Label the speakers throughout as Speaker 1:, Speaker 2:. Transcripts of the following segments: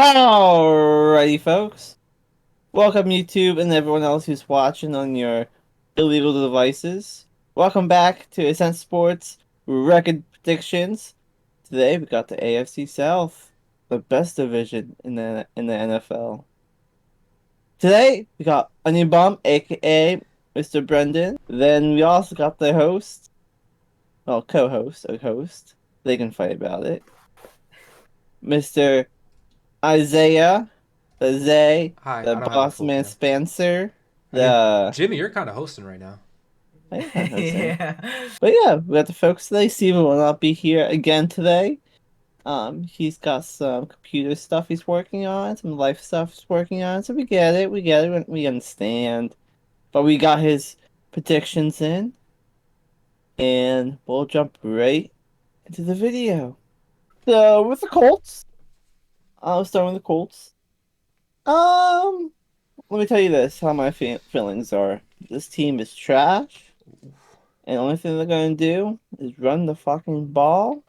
Speaker 1: Alrighty, folks. Welcome, YouTube, and everyone else who's watching on your illegal devices. Welcome back to Ascent Sports Record Predictions. Today we got the AFC South, the best division in the NFL. Today we got Onion Bum, aka Mr. Brendan. Then we also got the host, well, co-host, a host. They can fight about it. Mr. Isaiah, the Zay,
Speaker 2: Hi,
Speaker 1: the
Speaker 2: I don't have a
Speaker 1: boss
Speaker 2: full
Speaker 1: man
Speaker 2: cam.
Speaker 1: Spencer,
Speaker 2: I mean,
Speaker 1: the
Speaker 2: Jimmy, you're kind of hosting right now.
Speaker 1: I am kind of hosting.
Speaker 3: Yeah.
Speaker 1: But yeah, we got the folks today. Steven will not be here again today. He's got some computer stuff he's working on, some life stuff he's working on. So we understand. But we got his predictions in, and we'll jump right into the video. So with the Colts, I'll start with the Colts. Um, Let me tell you this, how my feelings are. This team is trash, and the only thing they're gonna do is run the fucking ball.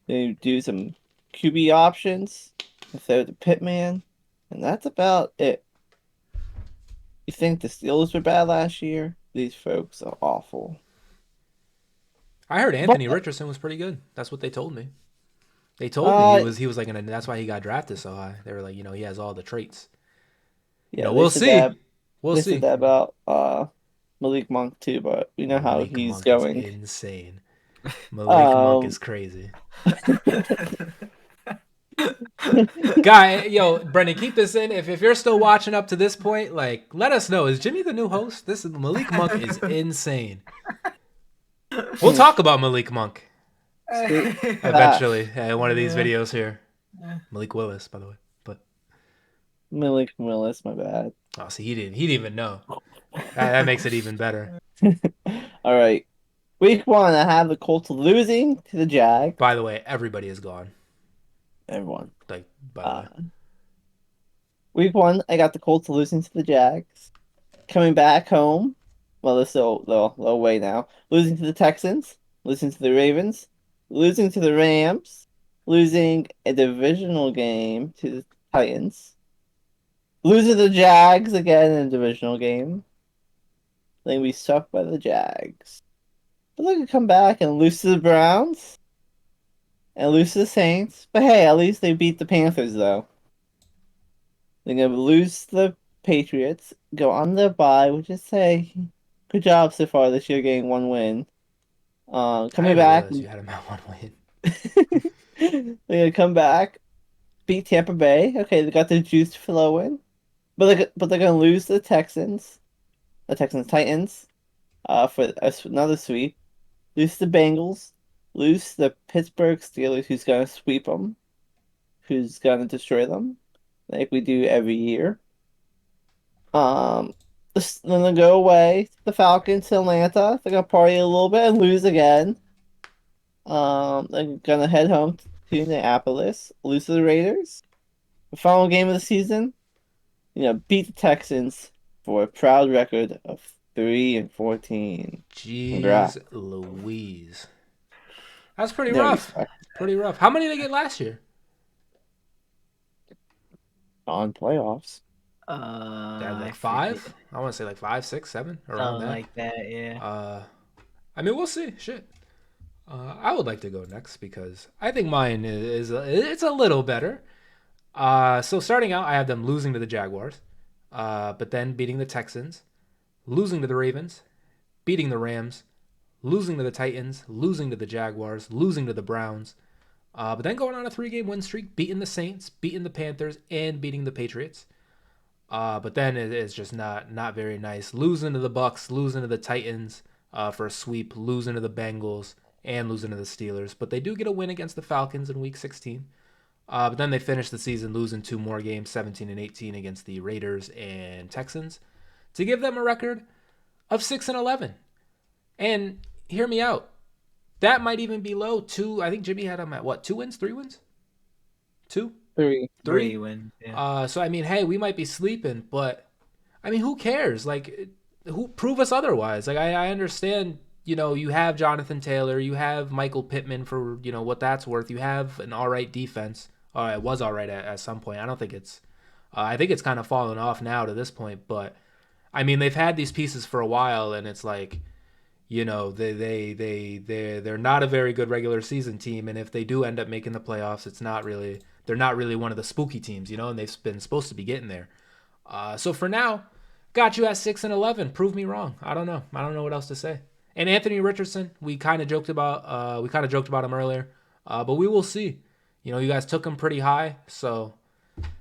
Speaker 1: They do some QB options instead of the Pitman, and that's about it. You think the Steelers were bad last year? These folks are awful.
Speaker 2: I heard
Speaker 1: But
Speaker 2: Anthony Richardson was pretty good. That's what they told me. They told me he
Speaker 1: uh,
Speaker 2: was he was like that's why he got drafted so high. They were like, he has all the traits.
Speaker 1: yeah, they
Speaker 2: We'll
Speaker 1: said
Speaker 2: see.
Speaker 1: that
Speaker 2: We'll
Speaker 1: they said
Speaker 2: see.
Speaker 1: that about Malik Monk too, but we know how
Speaker 2: Malik
Speaker 1: he's
Speaker 2: Monk is
Speaker 1: going.
Speaker 2: insane. Malik Monk
Speaker 1: Um,
Speaker 2: is crazy. Guy, Brendan, keep this in. If you're still watching up to this point, like, let us know. Is Jimmy the new host? This is Malik Monk is insane. We'll talk about Malik Monk
Speaker 1: ah,
Speaker 2: eventually in one of these
Speaker 3: Yeah.
Speaker 2: videos here. Malik Willis, by the way. But
Speaker 1: Malik Willis, my bad.
Speaker 2: oh, see, he didn't even know. That makes it even better.
Speaker 1: All right. Week one, I have the Colts losing to the Jags.
Speaker 2: By the way, everybody is gone.
Speaker 1: Everyone.
Speaker 2: Like, by the
Speaker 1: Uh,
Speaker 2: way,
Speaker 1: week one, I got the Colts losing to the Jags. Coming back home. Well, they're still they're away now. Losing to the Texans. Losing to the Ravens. Losing to the Rams. Losing a divisional game to the Titans. Losing to the Jags again in a divisional game. Then we sucked by the Jags. But they could come back and lose to the Browns. And lose to the Saints. But hey, at least they beat the Panthers, though. They're going to lose to the Patriots, go on their bye, which is, hey, good job so far this year getting one win.
Speaker 2: I
Speaker 1: Coming
Speaker 2: didn't
Speaker 1: back,
Speaker 2: realize you had him at one win.
Speaker 1: they're going to come back, beat Tampa Bay. Okay, they got their juice flowing. But they're going to lose to the Texans Titans, for another sweep. Lose to the Bengals. Lose to the Pittsburgh Steelers, who's going to sweep them, who's going to destroy them, like we do every year. Um, then they go away to the Falcons to Atlanta. They're gonna party a little bit and lose again. They're gonna head home to Indianapolis, lose to the Raiders. The final game of the season, beat the Texans for a proud record of 3-14.
Speaker 2: Jeez
Speaker 1: Congrats.
Speaker 2: Louise. That's pretty
Speaker 1: No
Speaker 2: rough.
Speaker 1: respect
Speaker 2: Pretty rough. How many did they get last year?
Speaker 1: on playoffs.
Speaker 2: They had
Speaker 3: I
Speaker 2: like
Speaker 3: forget.
Speaker 2: five. I want to say like five, six, seven, around
Speaker 3: Something
Speaker 2: there.
Speaker 3: like that, yeah.
Speaker 2: Uh, I mean, we'll see. Shit. I would like to go next because I think mine is it's a little better. So starting out, I have them losing to the Jaguars, but then beating the Texans, losing to the Ravens, beating the Rams, losing to the Titans, losing to the Jaguars, losing to the Browns, but then going on a 3-game win streak, beating the Saints, beating the Panthers, and beating the Patriots. But then it's just not very nice. Losing to the Bucks, losing to the Titans for a sweep, losing to the Bengals, and losing to the Steelers. But they do get a win against the Falcons in Week 16. But then they finish the season losing two more games, 17 and 18 against the Raiders and Texans, to give them a record of 6-11. And hear me out. That might even be low. Two. I think Jimmy had them at what? 2 wins, 3 wins, two,
Speaker 1: Three.
Speaker 2: three.
Speaker 3: Three wins, yeah.
Speaker 2: So I mean, hey, we might be sleeping, but I mean, who cares? Like, who prove us otherwise? Like, I understand. You have Jonathan Taylor, you have Michael Pittman for what that's worth. You have an all right defense. It was all right at some point. I don't think it's. I think it's kind of fallen off now to this point. But I mean, they've had these pieces for a while, and it's like, they're not a very good regular season team, and if they do end up making the playoffs, it's not really they're not really one of the spooky teams, and they've been supposed to be getting there. So for now, got you at 6-11. Prove me wrong. I don't know. I don't know what else to say. And Anthony Richardson, we kind of joked about. We kind of joked about him earlier, but we will see. You guys took him pretty high, so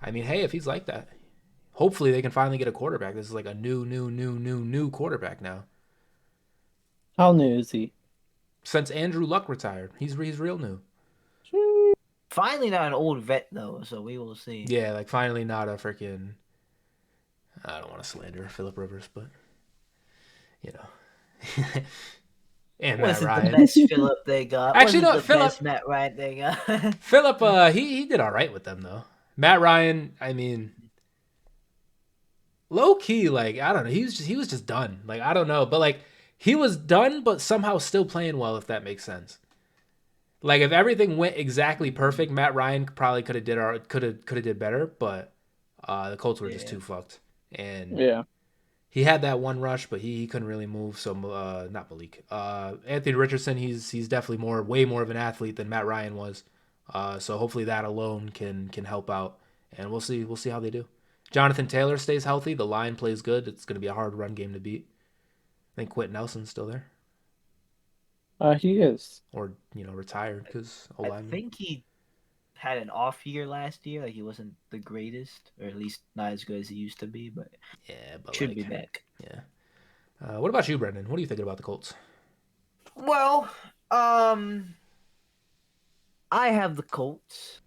Speaker 2: I mean, hey, if he's like that, hopefully they can finally get a quarterback. This is like a new quarterback now.
Speaker 1: How new is he?
Speaker 2: Since Andrew Luck retired, he's real new.
Speaker 3: Finally, not an old vet though, so we will see.
Speaker 2: Yeah, like finally not a freaking. I don't want to slander Philip Rivers, but you know, and Matt
Speaker 3: Wasn't the
Speaker 2: Ryan.
Speaker 3: best Philip they got.
Speaker 2: Actually,
Speaker 3: Wasn't
Speaker 2: no,
Speaker 3: the
Speaker 2: Philip.
Speaker 3: best Matt Ryan they got.
Speaker 2: Philip, he did all right with them though. Matt Ryan, I mean, low key, like I don't know, he was just done. Like I don't know, but like he was done, but somehow still playing well, if that makes sense. Like if everything went exactly perfect, Matt Ryan probably could have did better, but the Colts were just
Speaker 3: Yeah.
Speaker 2: too fucked, and
Speaker 1: Yeah.
Speaker 2: he had that one rush, but he couldn't really move. So not Malik, Anthony Richardson, he's definitely way more of an athlete than Matt Ryan was. So hopefully that alone can help out, and we'll see how they do. Jonathan Taylor stays healthy. The line plays good. It's going to be a hard run game to beat. I think Quentin Nelson's still there,
Speaker 1: He is.
Speaker 2: or retired because O
Speaker 3: I
Speaker 2: lineman.
Speaker 3: think he had an off year last year. Like he wasn't the greatest, or at least not as good as he used to be, but
Speaker 2: Yeah, but
Speaker 3: should
Speaker 2: like,
Speaker 3: be back.
Speaker 2: yeah. What about you, Brendan? What are you thinking about the Colts?
Speaker 3: Well, um, I have the Colts.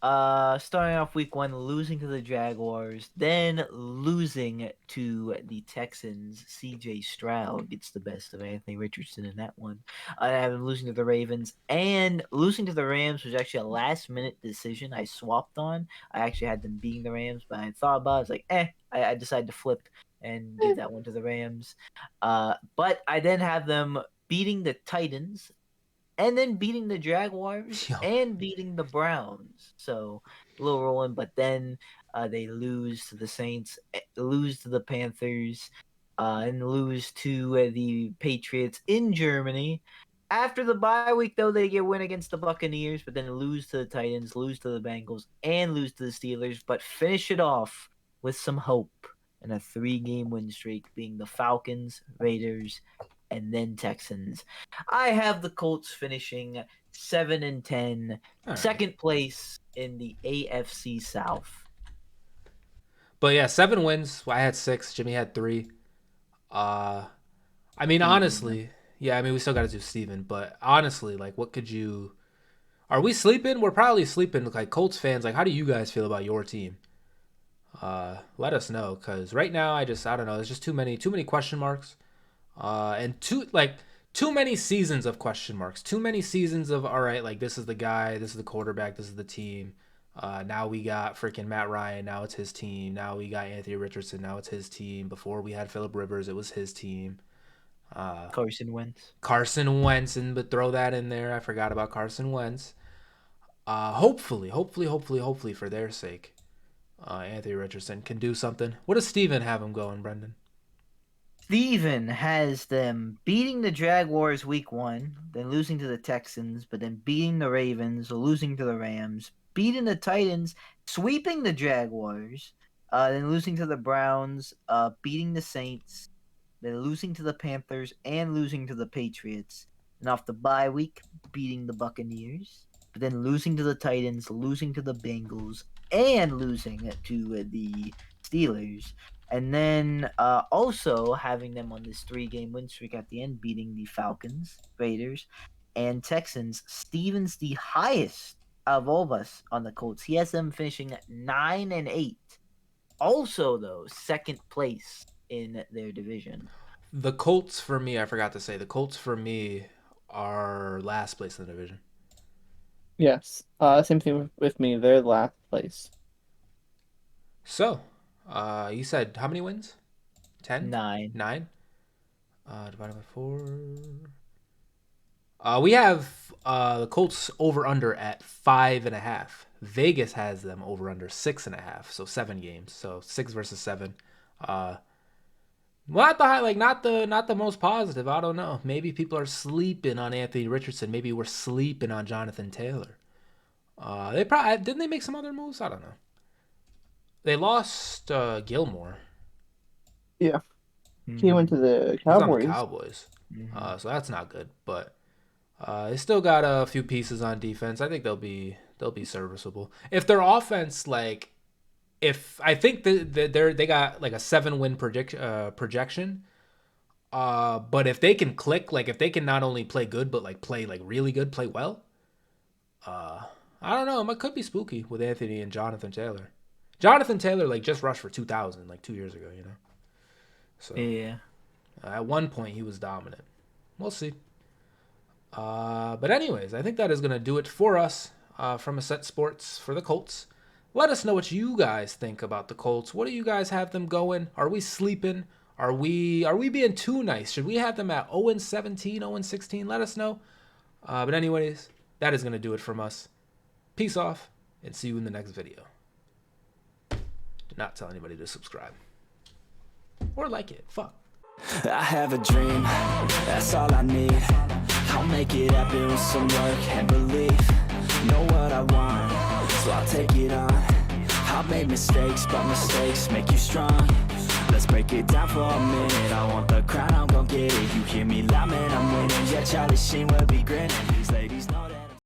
Speaker 3: Starting off week one, losing to the Jaguars, then losing to the Texans. CJ Stroud gets the best of Anthony Richardson in that one. I have him losing to the Ravens and losing to the Rams was actually a last minute decision I swapped on. I actually had them beating the Rams, but I thought about it. I was like, I decided to flip and give that one to the Rams. But I then have them beating the Titans and then beating the Jaguars
Speaker 2: Yo,
Speaker 3: and beating the Browns. So a little rolling, but then they lose to the Saints, lose to the Panthers, and lose to the Patriots in Germany. After the bye week, though, they get win against the Buccaneers, but then lose to the Titans, lose to the Bengals, and lose to the Steelers, but finish it off with some hope and a 3-game win streak, being the Falcons, Raiders, and then Texans. I have the Colts finishing 7-10,
Speaker 2: all right.
Speaker 3: second place in the AFC South.
Speaker 2: But yeah, 7 wins. I had 6. Jimmy had 3. Uh, I mean, honestly, yeah. I mean, we still got to do Steven, but honestly, like, what could you? Are we sleeping? We're probably sleeping. Like Colts fans, like, how do you guys feel about your team? Let us know, because right now, I don't know. There's just too many question marks, and too many seasons of question marks. Too many seasons of all right, like this is the guy, this is the quarterback, this is the team. Now we got freaking Matt Ryan. Now it's his team. Now we got Anthony Richardson. Now it's his team. Before we had Philip Rivers, it was his team.
Speaker 3: Carson Wentz.
Speaker 2: Carson Wentz, but throw that in there. I forgot about Carson Wentz. Hopefully, for their sake, Anthony Richardson can do something. What does Steven have him going, Brendan?
Speaker 3: Steven has them beating the Jaguars week one, then losing to the Texans, but then beating the Ravens, losing to the Rams, beating the Titans, sweeping the Jaguars, then losing to the Browns, beating the Saints, then losing to the Panthers, and losing to the Patriots. And off the bye week, beating the Buccaneers, but then losing to the Titans, losing to the Bengals, and losing to the Steelers. And then also having them on this 3-game win streak at the end, beating the Falcons, Raiders, and Texans. Steven's the highest of all of us on the Colts. He has them finishing 9-8. Also, though, second place in their division.
Speaker 2: The Colts for me, I forgot to say, the Colts for me are last place in the division.
Speaker 1: Yes. Same thing with me. They're last place.
Speaker 2: So, you said how many wins? 10?
Speaker 3: 9.
Speaker 2: 9? Divided by 4. We have the Colts over under at 5.5. Vegas has them over under 6.5, so 7 games. So 6 versus 7. Well, not the high, like not the most positive. I don't know. Maybe people are sleeping on Anthony Richardson. Maybe we're sleeping on Jonathan Taylor. They probably didn't they make some other moves. I don't know. They lost Gilmore.
Speaker 1: Yeah. He went to the
Speaker 2: He's on the
Speaker 1: Cowboys.
Speaker 2: Cowboys. So that's not good. But they still got a few pieces on defense. I think they'll be serviceable. If their offense, like, if I think they got like a 7-win projection. But if they can click, like if they can not only play good but like play like really good, play well. I don't know. It could be spooky with Anthony and Jonathan Taylor. Jonathan Taylor like just rushed for 2,000 like 2 years ago, you know. So
Speaker 3: Yeah.
Speaker 2: at one point he was dominant. We'll see. But anyways, I think that is gonna do it for us from Ascent Sports for the Colts. Let us know what you guys think about the Colts. What do you guys have them going? Are we sleeping? Are we being too nice? Should we have them at 0-17, 0-16? Let us know. But anyways, that is gonna do it from us. Peace off, and see you in the next video. Do not tell anybody to subscribe. Or like it. Fuck.
Speaker 4: I have a dream, that's all I need. I'll make it happen with some work and belief. Know what I want, so I'll take it on. I've made mistakes, but mistakes make you strong. Let's break it down for a minute. I want the crown, I'm gon' get it. You hear me loud, man, I'm winning. Yeah, Charlie Sheen will be grinning. These ladies know that